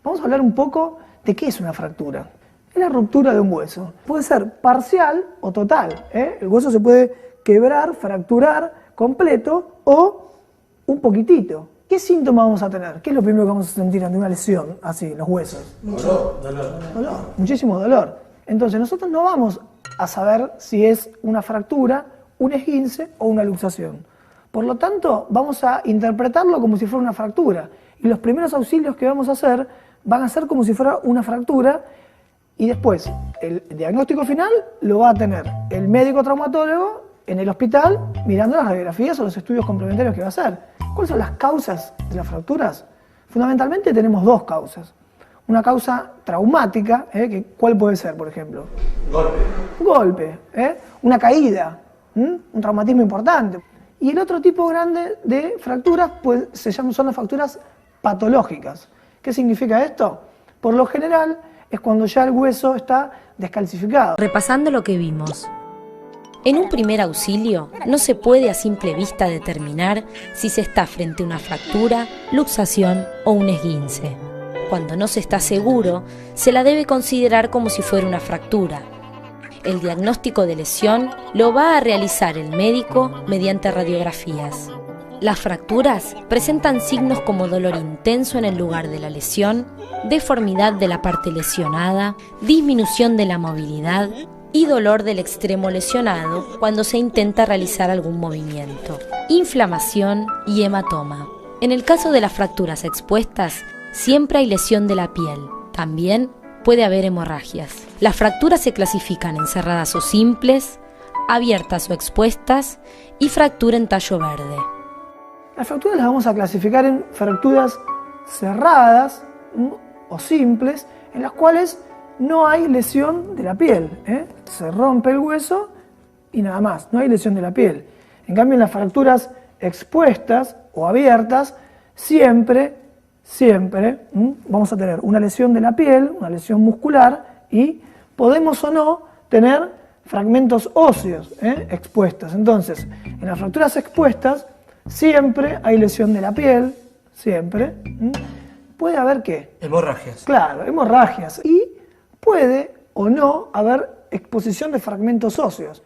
Vamos a hablar un poco de qué es una fractura. Es la ruptura de un hueso. Puede ser parcial o total. El hueso se puede quebrar, fracturar completo o un poquitito. ¿Qué síntomas vamos a tener? ¿Qué es lo primero que vamos a sentir ante una lesión así, en los huesos? Dolor, muchísimo dolor. Entonces nosotros no vamos a saber si es una fractura, un esguince o una luxación. Por lo tanto, vamos a interpretarlo como si fuera una fractura. Y los primeros auxilios que vamos a hacer van a ser como si fuera una fractura. Y después, el diagnóstico final lo va a tener el médico traumatólogo en el hospital mirando las radiografías o los estudios complementarios que va a hacer. ¿Cuáles son las causas de las fracturas? Fundamentalmente tenemos dos causas. Una causa traumática, ¿cuál puede ser, por ejemplo? Golpe, una caída, un traumatismo importante. Y el otro tipo grande de fracturas pues, son las fracturas patológicas. ¿Qué significa esto? Por lo general es cuando ya el hueso está descalcificado. Repasando lo que vimos. En un primer auxilio no se puede a simple vista determinar si se está frente a una fractura, luxación o un esguince. Cuando no se está seguro, se la debe considerar como si fuera una fractura. El diagnóstico de lesión lo va a realizar el médico mediante radiografías. Las fracturas presentan signos como dolor intenso en el lugar de la lesión, deformidad de la parte lesionada, disminución de la movilidad y dolor del extremo lesionado cuando se intenta realizar algún movimiento, inflamación y hematoma. En el caso de las fracturas expuestas, siempre hay lesión de la piel. También puede haber hemorragias. Las fracturas se clasifican en cerradas o simples, abiertas o expuestas y fractura en tallo verde. Las fracturas las vamos a clasificar en fracturas cerradas o simples, en las cuales no hay lesión de la piel. Se rompe el hueso y nada más, no hay lesión de la piel. En cambio, en las fracturas expuestas o abiertas, siempre vamos a tener una lesión de la piel, una lesión muscular y podemos o no tener fragmentos óseos expuestos. Entonces, en las fracturas expuestas siempre hay lesión de la piel, siempre. Puede haber ¿qué? Hemorragias. Claro, hemorragias. Y puede o no haber exposición de fragmentos óseos.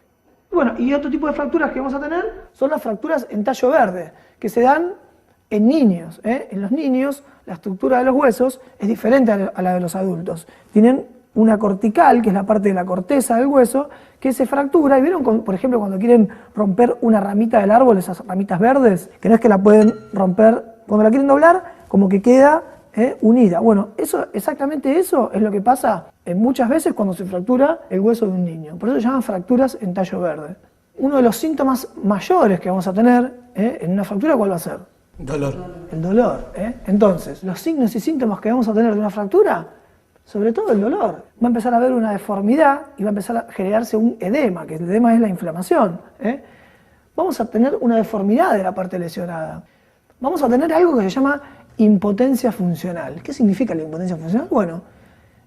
Bueno, y otro tipo de fracturas que vamos a tener son las fracturas en tallo verde, que se dan en niños. En los niños la estructura de los huesos es diferente a la de los adultos. Tienen una cortical, que es la parte de la corteza del hueso, que se fractura. ¿Y vieron, por ejemplo, cuando quieren romper una ramita del árbol, esas ramitas verdes, que no es que la pueden romper, cuando la quieren doblar, como que queda unida? Bueno, exactamente eso es lo que pasa muchas veces cuando se fractura el hueso de un niño. Por eso se llaman fracturas en tallo verde. Uno de los síntomas mayores que vamos a tener en una fractura, ¿cuál va a ser? Dolor. El dolor. Entonces, los signos y síntomas que vamos a tener de una fractura, sobre todo el dolor. Va a empezar a haber una deformidad y va a empezar a generarse un edema, que el edema es la inflamación. Vamos a tener una deformidad de la parte lesionada. Vamos a tener algo que se llama impotencia funcional. ¿Qué significa la impotencia funcional? Bueno,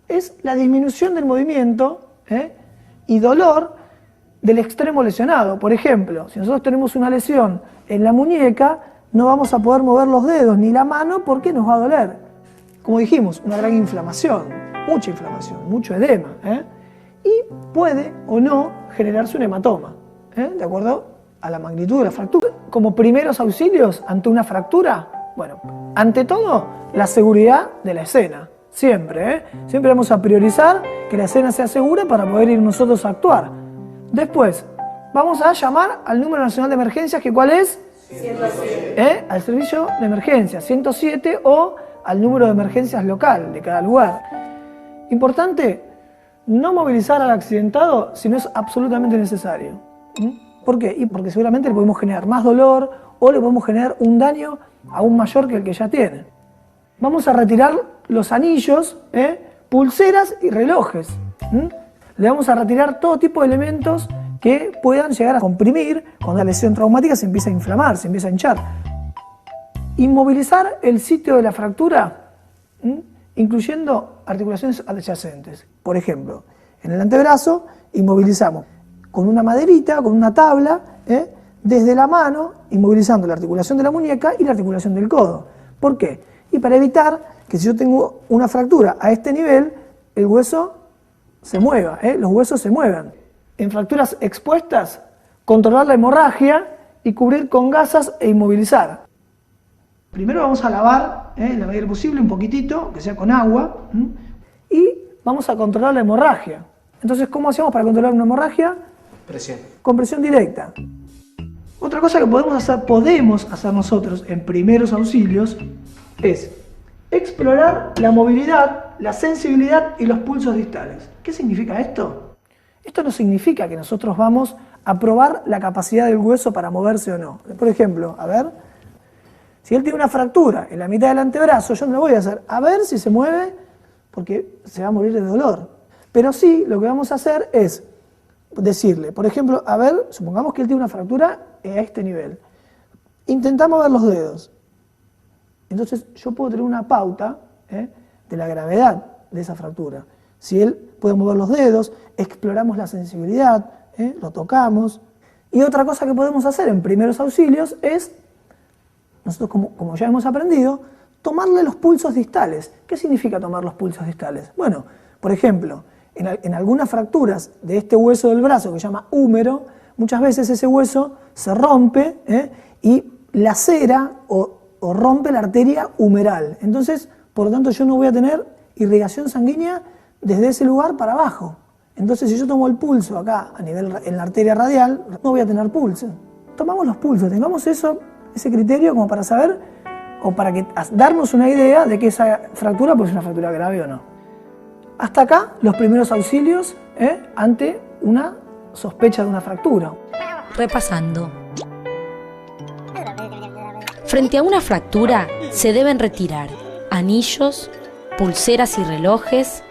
es la disminución del movimiento y dolor del extremo lesionado. Por ejemplo, si nosotros tenemos una lesión en la muñeca, no vamos a poder mover los dedos ni la mano porque nos va a doler. Como dijimos, una gran inflamación, mucha inflamación, mucho edema. Y puede o no generarse un hematoma, de acuerdo a la magnitud de la fractura. Como primeros auxilios ante una fractura, bueno, ante todo, la seguridad de la escena. Siempre, Siempre vamos a priorizar que la escena sea segura para poder ir nosotros a actuar. Después, vamos a llamar al número nacional de emergencias, que ¿cuál es? 107. Al servicio de emergencias, 107, o al número de emergencias local de cada lugar. Importante, no movilizar al accidentado si no es absolutamente necesario. ¿Por qué? Y porque seguramente le podemos generar más dolor o le podemos generar un daño aún mayor que el que ya tiene. Vamos a retirar los anillos, pulseras y relojes. Le vamos a retirar todo tipo de elementos que puedan llegar a comprimir cuando la lesión traumática se empieza a inflamar, se empieza a hinchar. Inmovilizar el sitio de la fractura, incluyendo articulaciones adyacentes. Por ejemplo, en el antebrazo inmovilizamos con una maderita, con una tabla, desde la mano, inmovilizando la articulación de la muñeca y la articulación del codo. ¿Por qué? Y para evitar que si yo tengo una fractura a este nivel, el hueso se mueva, los huesos se muevan. En fracturas expuestas, controlar la hemorragia y cubrir con gasas e inmovilizar. Primero vamos a lavar, en la medida posible, un poquitito, que sea con agua, y vamos a controlar la hemorragia. Entonces, ¿cómo hacemos para controlar una hemorragia? Presión. Con presión directa. Otra cosa que podemos hacer nosotros en primeros auxilios es explorar la movilidad, la sensibilidad y los pulsos distales. ¿Qué significa esto? Esto no significa que nosotros vamos a probar la capacidad del hueso para moverse o no. Por ejemplo, a ver, si él tiene una fractura en la mitad del antebrazo, yo no le voy a hacer a ver si se mueve porque se va a morir de dolor. Pero sí, lo que vamos a hacer es decirle, por ejemplo, a ver, supongamos que él tiene una fractura a este nivel. Intentamos ver los dedos. Entonces yo puedo tener una pauta de la gravedad de esa fractura. Si él puede mover los dedos, exploramos la sensibilidad, lo tocamos. Y otra cosa que podemos hacer en primeros auxilios es, nosotros como ya hemos aprendido, tomarle los pulsos distales. ¿Qué significa tomar los pulsos distales? Bueno, por ejemplo, en algunas fracturas de este hueso del brazo que se llama húmero, muchas veces ese hueso se rompe y lacera o rompe la arteria humeral. Entonces, por lo tanto, yo no voy a tener irrigación sanguínea desde ese lugar para abajo. Entonces, si yo tomo el pulso acá, en la arteria radial, no voy a tener pulso. Tomamos los pulsos, tengamos ese criterio como para saber, o para darnos una idea de que esa fractura pues, es una fractura grave o no. Hasta acá, los primeros auxilios ante una sospecha de una fractura. Repasando. Frente a una fractura se deben retirar anillos, pulseras y relojes,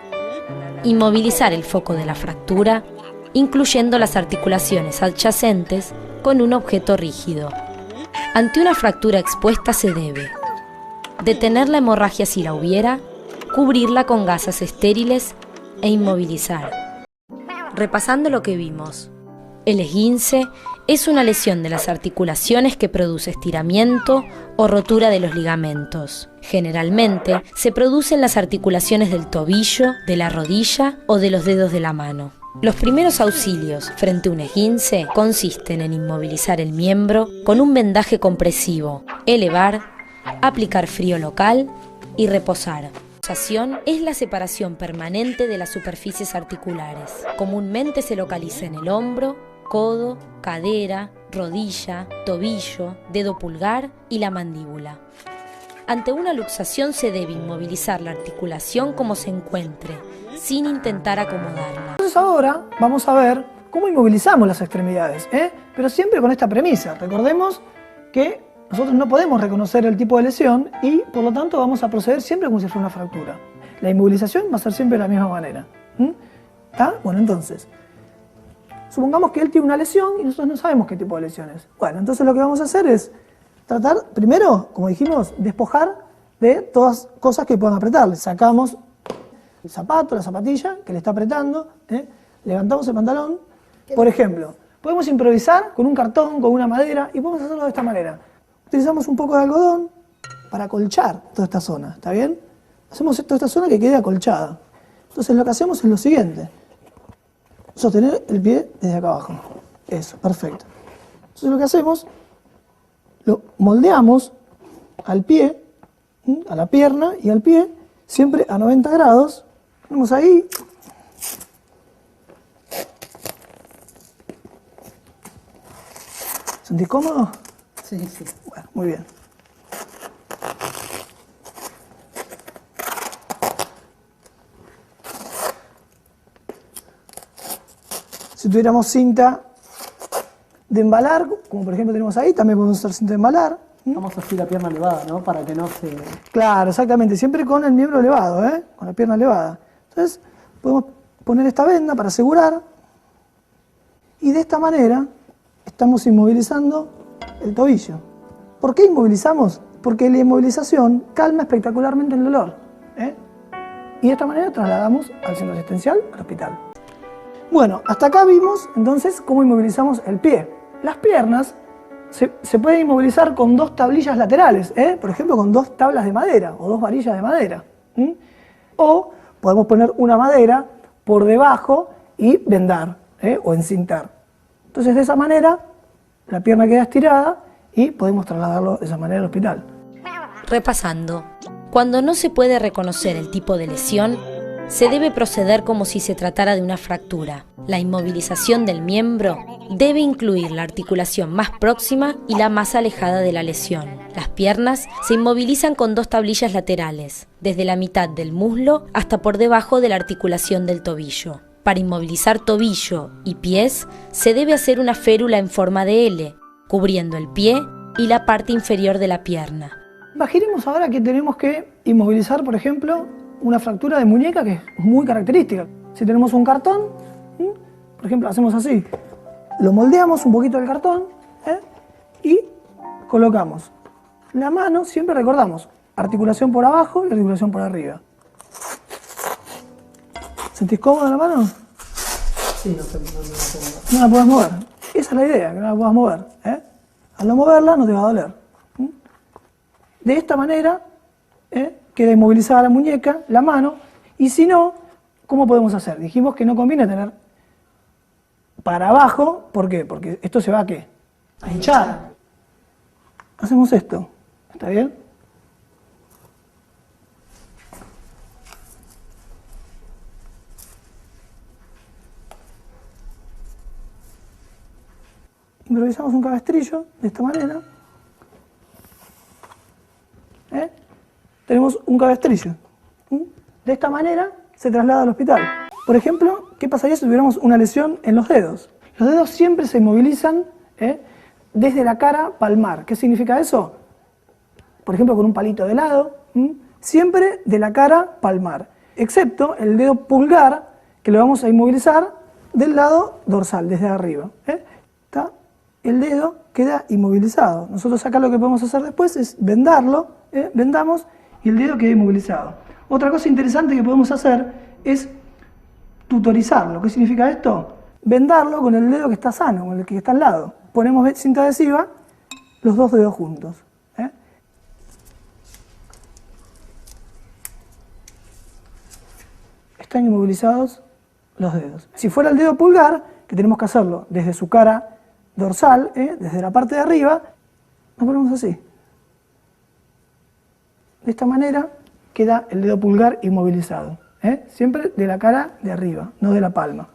inmovilizar el foco de la fractura, incluyendo las articulaciones adyacentes con un objeto rígido. Ante una fractura expuesta se debe detener la hemorragia si la hubiera, cubrirla con gasas estériles e inmovilizar. Repasando lo que vimos. El esguince es una lesión de las articulaciones que produce estiramiento o rotura de los ligamentos. Generalmente se produce en las articulaciones del tobillo, de la rodilla o de los dedos de la mano. Los primeros auxilios frente a un esguince consisten en inmovilizar el miembro con un vendaje compresivo, elevar, aplicar frío local y reposar. La luxación es la separación permanente de las superficies articulares. Comúnmente se localiza en el hombro, codo, cadera, rodilla, tobillo, dedo pulgar y la mandíbula. Ante una luxación se debe inmovilizar la articulación como se encuentre, sin intentar acomodarla. Entonces ahora vamos a ver cómo inmovilizamos las extremidades, pero siempre con esta premisa. Recordemos que nosotros no podemos reconocer el tipo de lesión y por lo tanto vamos a proceder siempre como si fuera una fractura. La inmovilización va a ser siempre de la misma manera. ¿Está? Bueno, entonces, supongamos que él tiene una lesión y nosotros no sabemos qué tipo de lesión es. Bueno, entonces lo que vamos a hacer es tratar, primero, como dijimos, despojar de todas cosas que puedan apretarle. Sacamos el zapato, la zapatilla que le está apretando, levantamos el pantalón. Por ejemplo, podemos improvisar con un cartón, con una madera y podemos hacerlo de esta manera. Utilizamos un poco de algodón para acolchar toda esta zona, ¿está bien? Hacemos toda esta zona que quede acolchada. Entonces lo que hacemos es lo siguiente. Sostener el pie desde acá abajo. Eso, perfecto. Entonces lo que hacemos, lo moldeamos al pie, a la pierna y al pie, siempre a 90 grados. Ponemos ahí. ¿Sentís cómodo? Sí, sí. Bueno, muy bien. Si tuviéramos cinta de embalar, como por ejemplo tenemos ahí, también podemos usar cinta de embalar. Vamos así la pierna elevada, ¿no? Para que no se... Claro, exactamente, siempre con el miembro elevado, con la pierna elevada. Entonces, podemos poner esta venda para asegurar y de esta manera estamos inmovilizando el tobillo. ¿Por qué inmovilizamos? Porque la inmovilización calma espectacularmente el dolor. Y de esta manera trasladamos al centro asistencial, al hospital. Bueno, hasta acá vimos entonces cómo inmovilizamos el pie. Las piernas se puede inmovilizar con 2 tablillas laterales, por ejemplo con 2 tablas de madera o 2 varillas de madera. O podemos poner una madera por debajo y vendar o encintar. Entonces de esa manera la pierna queda estirada y podemos trasladarlo de esa manera al hospital. Repasando, cuando no se puede reconocer el tipo de lesión, se debe proceder como si se tratara de una fractura. La inmovilización del miembro debe incluir la articulación más próxima y la más alejada de la lesión. Las piernas se inmovilizan con 2 tablillas laterales, desde la mitad del muslo hasta por debajo de la articulación del tobillo. Para inmovilizar tobillo y pies, se debe hacer una férula en forma de L, cubriendo el pie y la parte inferior de la pierna. Imaginemos ahora que tenemos que inmovilizar, por ejemplo, una fractura de muñeca que es muy característica. Si tenemos un cartón, por ejemplo, hacemos así, lo moldeamos un poquito del cartón y colocamos la mano, siempre recordamos, articulación por abajo y articulación por arriba. ¿Sentís cómoda la mano? Sí, no la puedo mover. No la puedes mover. Esa es la idea, que no la puedas mover. Al no moverla no te va a doler. De esta manera queda inmovilizada la muñeca, la mano, y si no, ¿cómo podemos hacer? Dijimos que no conviene tener para abajo, ¿por qué? Porque esto se va a ¿qué? A hinchar. Hacemos esto, ¿está bien? Improvisamos un cabestrillo de esta manera. Tenemos un cabestrillo. De esta manera se traslada al hospital. Por ejemplo, ¿qué pasaría si tuviéramos una lesión en los dedos? Los dedos siempre se inmovilizan desde la cara palmar. ¿Qué significa eso? Por ejemplo, con un palito de lado, siempre de la cara palmar, excepto el dedo pulgar, que lo vamos a inmovilizar del lado dorsal, desde arriba. ¿Está? El dedo queda inmovilizado. Nosotros acá lo que podemos hacer después es vendarlo, vendamos y el dedo queda inmovilizado. Otra cosa interesante que podemos hacer es tutorizarlo. ¿Qué significa esto? Vendarlo con el dedo que está sano, con el que está al lado. Ponemos cinta adhesiva, los 2 dedos juntos. Están inmovilizados los dedos. Si fuera el dedo pulgar, que tenemos que hacerlo desde su cara dorsal, desde la parte de arriba, nos ponemos así. De esta manera queda el dedo pulgar inmovilizado. Siempre de la cara de arriba, no de la palma.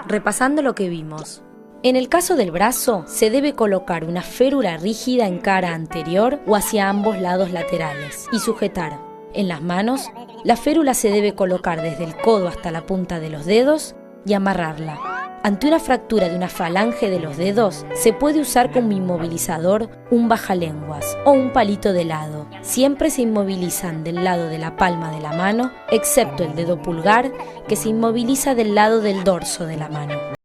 Repasando lo que vimos. En el caso del brazo, se debe colocar una férula rígida en cara anterior o hacia ambos lados laterales y sujetar. En las manos, la férula se debe colocar desde el codo hasta la punta de los dedos y amarrarla. Ante una fractura de una falange de los dedos, se puede usar como inmovilizador un bajalenguas o un palito de lado. Siempre se inmovilizan del lado de la palma de la mano, excepto el dedo pulgar, que se inmoviliza del lado del dorso de la mano.